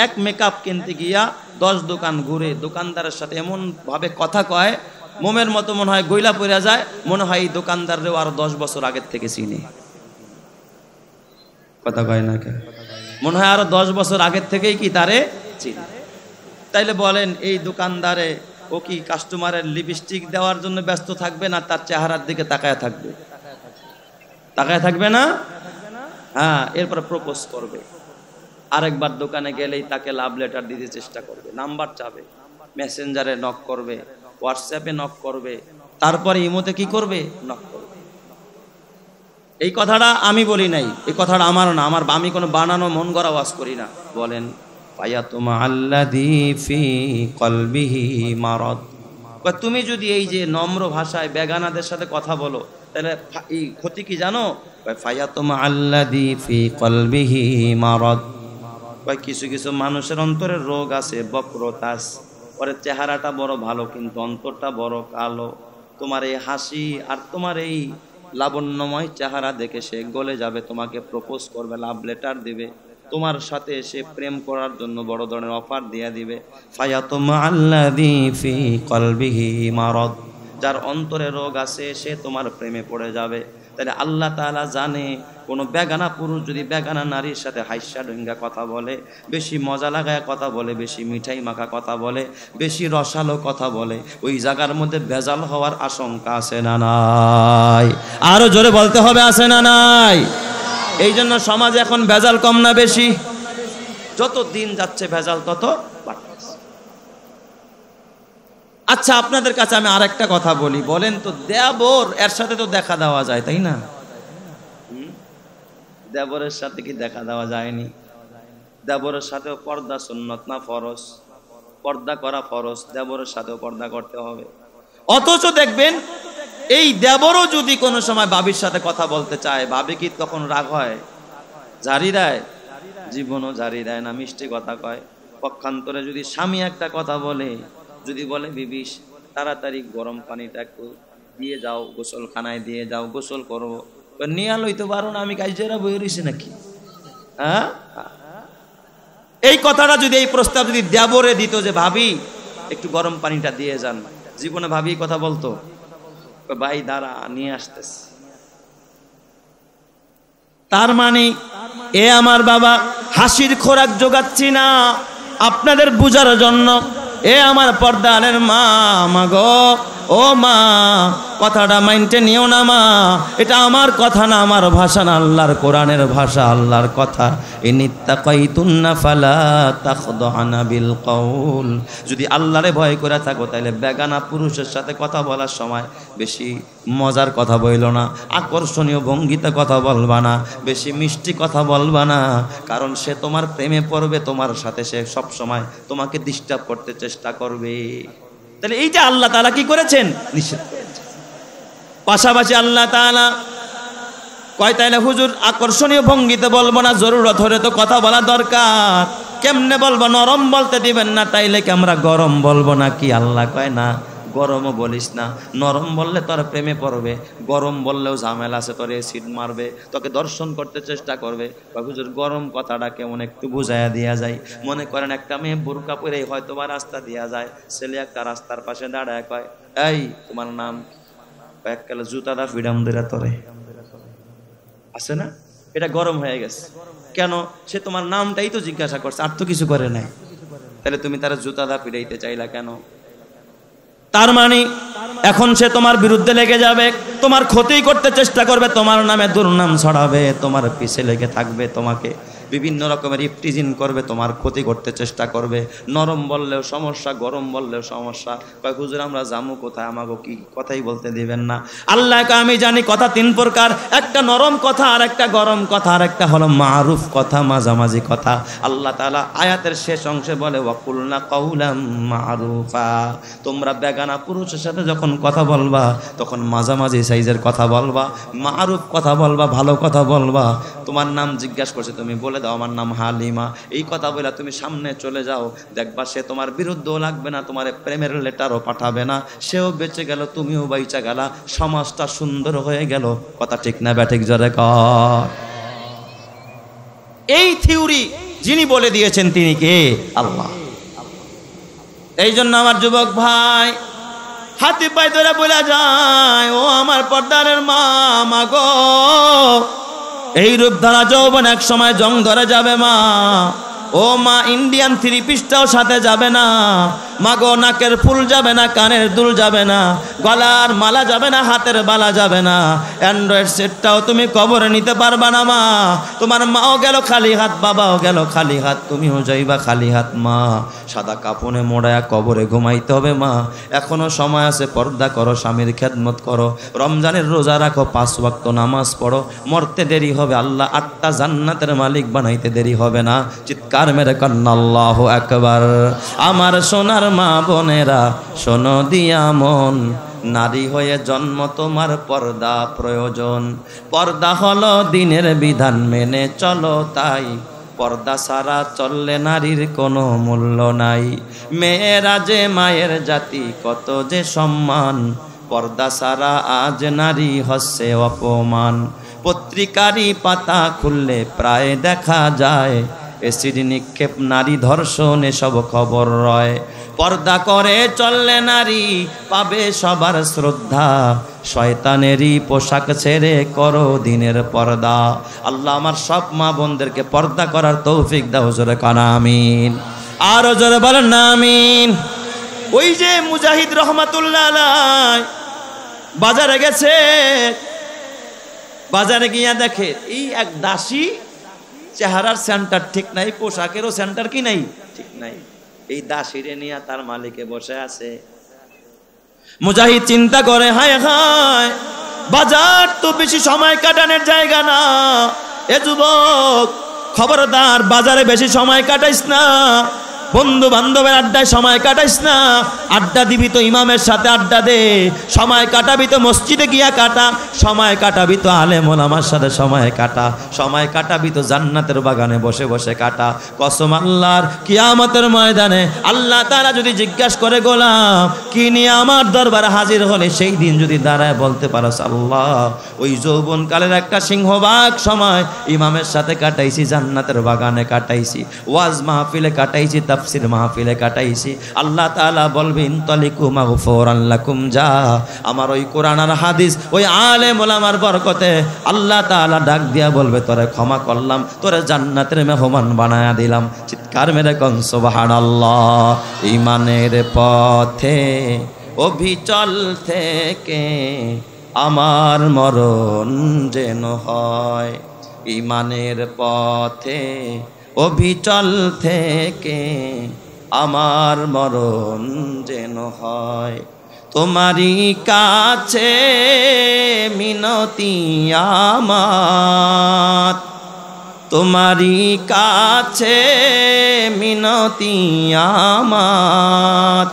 এক মেকআপ কিনতে গিয়া 10 দোকান ঘুরে দোকানদারের সাথে এমন ভাবে কথা কয় মোমের মতো মনে হয় গইলা পড়া যায়, মনে হয় এই দোকানদাররেও আরো 10 বছর আগের থেকে চিনি। কথা কয় না কেন? মনে হয় আরো 10 বছর আগের থেকেই কি তারে চিনি। তাইলে বলেন এই দোকানদারে ও কি কাস্টমারের লিপস্টিক দেওয়ার জন্য ব্যস্ত থাকবে না তার চেহারার দিকে তাকায় থাকবে? তাকায় থাকবে না? হ্যাঁ, এরপর প্রপোজ করবে। আরেকবার দোকানে গেলেই তাকে লাভ লেটার দিতে চেষ্টা করবে, নাম্বার চাবে, মেসেঞ্জারে নক করবে, হোয়াটসঅ্যাপে নক করবে, তারপরে ইমোতে কি করবে? নক করবে। এই কথাটা আমি বলি নাই, এই কথাটা আমার না, আমি কোনো বানানো মন গড়া ওয়াজ করি না। বলেন ফায়াতুমা আল্লাযী ফি কলবিহি মারাদ। তুমি যদি এই যে নম্র ভাষায় বেগানাদের সাথে কথা বলো তাহলে এই ক্ষতি কি জানো? ফায়াতুমা আল্লাযী ফি কলবিহি মারাদ। কিছু কিছু মানুষের অন্তরে রোগ আছে, বক্রতা আছে, পরে চেহারাটা বড় ভালো কিন্তু অন্তরটা বড় কালো। তোমার এই হাসি আর তোমার এই লাবণ্যময় চেহারা দেখে সে গলে যাবে, তোমাকে প্রপোজ করবে, লাভ লেটার দিবে, তোমার সাথে সে প্রেম করার জন্য বড় ধরনের অফার দিয়ে দিবে। ফায়াতুমা আল্লাযী ফি কলবিহি মারাদ। যার অন্তরে রোগ আছে সে তোমার প্রেমে পড়ে যাবে। তাহলে আল্লাহ তাআলা জানে কোনো বেগানা পুরুষ যদি বেগানা নারীর সাথে হাইসা ডুঙ্গা কথা বলে, বেশি মজা লাগায় কথা বলে, বেশি মিঠাই মাখা কথা বলে, বেশি রসালো কথা বলে, ওই জায়গার মধ্যে ভেজাল হওয়ার আশঙ্কা আছে না নাই? আরো জোরে বলতে হবে, আছে না নাই? এই জন্য সমাজে এখন ভেজাল কম না বেশি? যত দিন যাচ্ছে ভেজাল তত বাড়তেছে। আচ্ছা, আপনাদের কাছে আমি আরেকটা কথা বলি, বলেন তো দেবর এর সাথে তো দেখা দেওয়া যায়, তাই না? দেবরের সাথে কি দেখা দেওয়া যায়নি? দেবরের সাথেও পর্দা সুন্নত না ফরজ? পর্দা করা ফরজ, দেবরের সাথেও পর্দা করতে হবে। অথচ দেখবেন এই দেবরও যদি কোনো সময় ভাবির সাথে কথা বলতে চায়, ভাবি কি তখন রাগ হয়? জারি দেয়? জীবনও জারি দেয় না, মিষ্টি কথা কয়। পক্ষান্তরে যদি স্বামী একটা কথা বলে, যদি বলে বিবি তাড়াতাড়ি গরম পানিটা একটু দিয়ে যাও, গোসলখানায় দিয়ে যাও, গোসল করবো, নিয়ে লইতে পারো না, আমি কাজেরা বই রয়েছি নাকি? হ্যাঁ, এই কথাটা যদি, এই প্রস্তাব যদি দেবরে দিত যে ভাবি একটু গরম পানিটা দিয়ে যান, জীবনে ভাবি কথা বলতো? ভাই দাঁড়া নিয়ে আসতেছে। তার মানে এ আমার বাবা হাসির খোরাক জোগাচ্ছি না আপনাদের বুঝার জন্য। এ আমার পর্দানের মা, মাগো ও মা, কথাটা মাইন্টে নিও না মা, এটা আমার কথা না, আমার ভাষা না, আল্লাহর কোরআনের ভাষা, আল্লাহর কথা। ইনিত্তাকাইতুন্না ফালা তাখদানা বিল কওল। যদি আল্লাহরে ভয় করে থাকো তাহলে বেগানা পুরুষের সাথে কথা বলার সময় বেশি মজার কথা বইল না, আকর্ষণীয় ভঙ্গিতে কথা বলবা না, বেশি মিষ্টি কথা বলবা না, কারণ সে তোমার প্রেমে পড়বে, তোমার সাথে সে সব সময় তোমাকে ডিস্টার্ব করতে চেষ্টা করবে। তাহলে এইটা আল্লাহ তাআলা কি করেছেন? নিষেধ করেছেন। পাশাপাশি আল্লাহ তাআলা কয় তাইলে হুজুর আকর্ষণীয় ভঙ্গিতে বলবো না, জরুরত হলে তো কথা বলা দরকার। কেমনে বলবো? নরম বলতে দিবেন না, তাইলে কি আমরা গরম বলবো নাকি? আল্লাহ কয় না, গরমও বলিস না, নরম বললে তোর প্রেমে পড়বে, গরম বললেও ঝামেলা আছে, তোর এসিড মারবে, তোকে দর্শন করতে চেষ্টা করবে। হুজুর গরম কথাটা কেমন একটু বুঝাইয়া দেওয়া যায়। মনে করেন একটা মেয়ে বোরকা পরে হয়তো বা রাস্তা দেওয়া যায়, ছেলে একটা রাস্তার পাশে দাঁড়ায় কয়, এই তোমার নাম? এককালে জুতাটা ফিডাম দিরা তোরে, আছে না? এটা গরম হয়ে গেছে। কেন? সে তোমার নামটাই তো জিজ্ঞাসা করছে, আর তো কিছু করে নাই। তাহলে তুমি তারা জুতাটা ফিরাইতে চাইলা কেন? তার মানে এখন সে তোমার বিরুদ্ধে লেগে যাবে, তোমার ক্ষতি করতে চেষ্টা করবে, তোমার নামে দুর্নাম ছড়াবে, তোমার পিছে লেগে থাকবে, তোমাকে বিভিন্ন রকমের ইফটিজিন করবে, তোমার ক্ষতি করতে চেষ্টা করবে। নরম বললেও সমস্যা, গরম বললেও সমস্যা। কয় হুজুর আমরা জামু কোথায়? আমাকে কি কথাই বলতে দিবেন না? আল্লাহকে আমি জানি কথা তিন প্রকার, একটা নরম কথা, আর একটা গরম কথা, আর একটা হলো মারুফ কথা, মাঝামাঝি কথা। আল্লাহ তাআলা আয়াতের শেষ অংশে বলে ওয়াকুলনা কাউলাম মারুফা। তোমরা বেগানা পুরুষের সাথে যখন কথা বলবা তখন মাঝামাঝি সাইজের কথা বলবা, মারুফ কথা বলবা, ভালো কথা বলবা। তোমার নাম জিজ্ঞাসা করছে, তুমি বলে দাও আমার নাম হালিমা, এই কথা বলে তুমি সামনে চলে যাও, দেখবা সে তোমার বিরুদ্ধেও লাগবে না, তোমার প্রেমের লেটারও পাঠাবে না, সেও বেঁচে গেল, তুমিও বাইচা গেলা, সমাজটা সুন্দর হয়ে গেল। কথা ঠিক না ব্যাঠিক? জোরে কর। এই থিওরি যিনি বলে দিয়েছেন তিনি কে? আল্লাহ। এই জন্য আমার যুবক ভাই, হাতি পায়ে ধরে বলে যায়, ও আমার পর্দারের মা, মাগো এই রূপ ধরা যৌবন এক সময় জং ধরে যাবে মা। ও মা, ইন্ডিয়ান 3 পিসটাও সাথে যাবে না মাগো, নাকের ফুল যাবে না, কানের দুল যাবে না, গলার মালা যাবে না, হাতের বালা যাবে না, অ্যান্ড্রয়েড সেটটাও তুমি কবরে নিতে পারবা না মা। তোমার মাও গেল খালি হাত, বাবাও গেল খালি হাত, তুমিও যাইবা খালি হাত মা। সাদা কাপনে মোড়ায়া কবরে ঘুমাইতে হবে মা। এখনো সময় আছে, পর্দা করো, স্বামীর খেদমত করো, রমজানের রোজা রাখো, 5 ওয়াক্ত নামাজ পড়ো। মরতে দেরি হবে, আল্লাহ 8টা জান্নাতের মালিক বানাইতে দেরি হবে না। চিৎকার মেরে কন্না আল্লাহু আকবার। আমার সোনার মা বোনেরা শোনো দিয়া মন, নারী হয়ে জন্ম তোমার পর্দা প্রয়োজন। পর্দা হলো দিনের বিধান, মেনে চলো তাই। পর্দা ছাড়া চললে নারীর কোনো মূল্য নাই। মেয়েরা যে মায়ের জাতি, কত যে সম্মান, পর্দা ছাড়া আজ নারী হচ্ছে অপমান। পত্রিকারই পাতা খুললে প্রায় দেখা যায়, এসিড নিক্ষেপ, নারী ধর্ষণ, এসব খবর রয়। পর্দা করে চললে নারী পাবে সবার শ্রদ্ধা, শয়তানেরই পোশাক ছেড়ে করো দিনের পর্দা। আল্লাহ আমার সব মা বোনদেরকে পর্দা করার তৌফিক দাও, জোরে কানা আমিন। আরো জোরে বলেন না আমিন। ওই যে মুজাহিদ রহমাতুল্লাহ আলাইহি বাজারে গেছে, বাজারে গিয়া দেখে এই এক দাসী, চেহারার সেন্টার ঠিক নাই, পোশাকেরও সেন্টার কি নাই, ঠিক নাই। এই দাসীরে নিয়ে তার মালিকে বসে আছে। মুজাহিদ চিন্তা করে, হায় হায়, বাজার তো বেশি সময় কাটানোর জায়গা না। এ যুবক, খবরদার, বাজারে বেশি সময় কাটাইস না, বন্ধু বান্ধবের আড্ডায় সময় কাটাইস না। আড্ডা দিবি তো ইমামের সাথে আড্ডা দে, সময় কাটাবি তো মসজিদে গিয়া কাটা, সময় কাটাবি তো আলেম ওলামার সাথে সময় কাটা, সময় কাটাবি তো জান্নাতের বাগানে বসে বসে কাটা। কসম আল্লাহর, কিয়ামতের ময়দানে আল্লাহ তাআলা যদি জিজ্ঞাসা করে, গোলাম কি নিয়ে আমার দরবারে হাজির হলে, সেই দিন যদি দাঁড়ায় বলতে পারস, আল্লাহ ওই যৌবনকালের একটা সিংহভাগ সময় ইমামের সাথে কাটাইছি, জান্নাতের বাগানে কাটাইছি, ওয়াজ মাহফিলে কাটাইছি, তাফসীর মাহফিলে কাটাইছি। আল্লাহ তাআলা বলবেন, ইনতালিকু মাগফুরান লাকুম, যা। আমার ওই কোরআন আর হাদিস, ওই আলেম ওলামার বরকতে আল্লাহ তাআলা ডাক দিয়া বলবে, তোরে ক্ষমা করলাম, তোরে জান্নাতের মেহমান বানায়া দিলাম। চিৎকার মেরে কোন সুবহানাল্লাহ। ঈমানের পথে অবিচল থেকে আমার মরণ যেন হয়। ঈমানের পথে অবিচল থেকে আমার মরণ যেন হয়। তোমারই কাছে মিনতি আমার, তোমারই কাছে মিনতি আমার,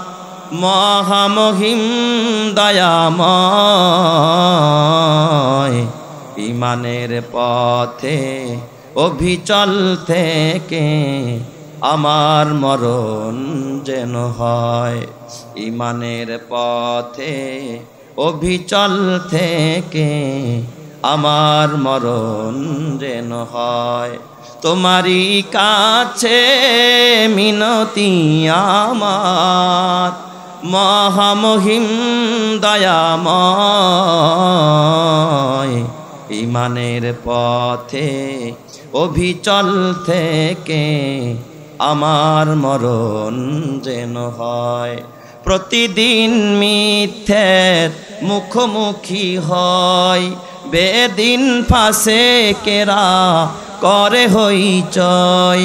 মহামহিম দয়াময়। ঈমানের পথে অবিচল থেকে আমার মরণ যেন হয়। ঈমানের পথে অবিচল থেকে আমার মরণ যেন হয়। তোমারই কাছে মিনতি আমার, মহামহিম দয়াময়। ঈমানের পথে অবিচল থেকে আমার মরণ যেন হয়। প্রতিদিন মিথ্যের মুখোমুখি হয়, বেদিন ফাঁসে কেরা করে হইচয়।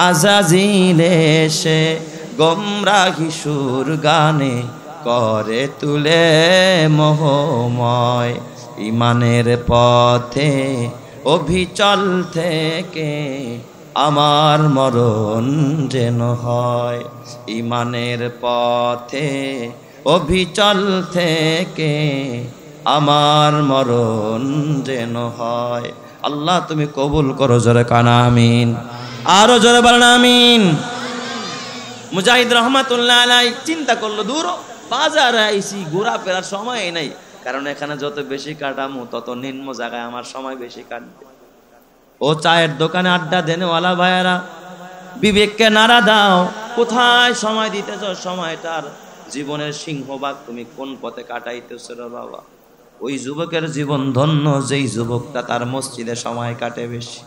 আজাজিল এসে গোমরাহি সুর গানে করে তুলে মোহময়। ঈমানের পথে অবিচল থেকে আমার মরণ যেন হয়। ঈমানের পথে অবিচল থেকে আমার মরণ যেন হয়। আল্লাহ তুমি কবুল করো, জোরে কানা আমিন। আরো জোরে বলেন আমিন। মুজাহিদ রহমাতুল্লাহ আলাইহি চিন্তা করলো, দূর বাজারে আইছি, ঘোরা ফেরার সময় নাই, কারণ এখানে যত বেশি কাটামো তত নিম্ন জায়গায় আমার সময় বেশি কাটবে। ও চায়ের দোকানে আড্ডা দেনেওয়ালা ভাইয়েরা, বিবেককে নাড়া দাও, কোথায় সময় দিতেছ, সময়টার জীবনের সিংহভাগ তুমি কোন পথে কাটাইতেছ রে বাবা? ওই যুবকের জীবন ধন্য যেই যুবকটা তার মসজিদে সময় কাটে বেশি।